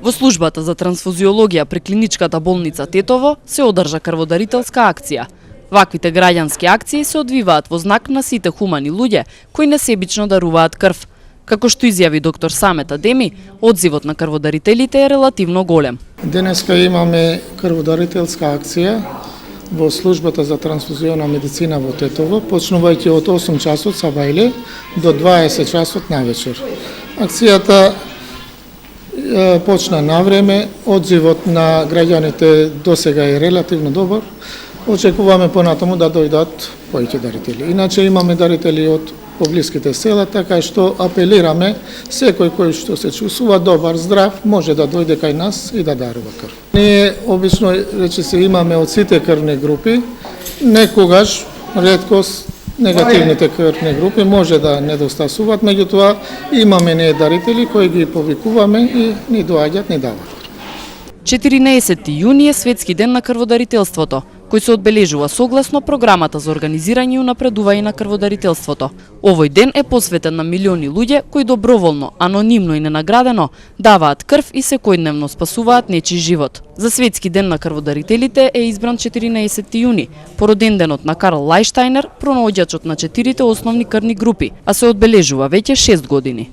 Во службата за трансфузиологија при клиничката болница Тетово се одржа крводарителска акција. Ваквите граѓански акции се одвиваат во знак на сите хумани луѓе кои несебично даруваат крв. Како што изјави доктор Самет Адеми, одзивот на крводарителите е релативно голем. Денеска имаме крводарителска акција во службата за трансфузионална медицина во Тетово, почнувајќи од 8 часот сабајле до 20 часот навечер. Акцијата почна на време, одзивот на граѓаните досега е релативно добар. Очекуваме понатаму да дојдат повеќе дарители. Иначе имаме дарители од поблиските села, така што апелираме секој кој што се чувствува добар, здрав, може да дојде кај нас и да дарува крв. Ние обично речиси имаме од сите крвни групи, некогаш реткост негативните крвни групи може да недостасуваат, меѓутоа имаме ние дарители кои ги повикуваме и ни доаѓаат, ни дават. 14 јуни е Светски ден на крводарителството, кој се одбележува согласно програмата за организирање и унапредување на крводарителството. Овој ден е посветен на милиони луѓе кои доброволно, анонимно и ненаградено даваат крв и секојдневно спасуваат нечи живот. За Светски ден на крводарителите е избран 14 јуни, по роденденот на Карл Лајштајнер, пронаоѓачот на 4 основни крвни групи, а се одбележува веќе 6 години.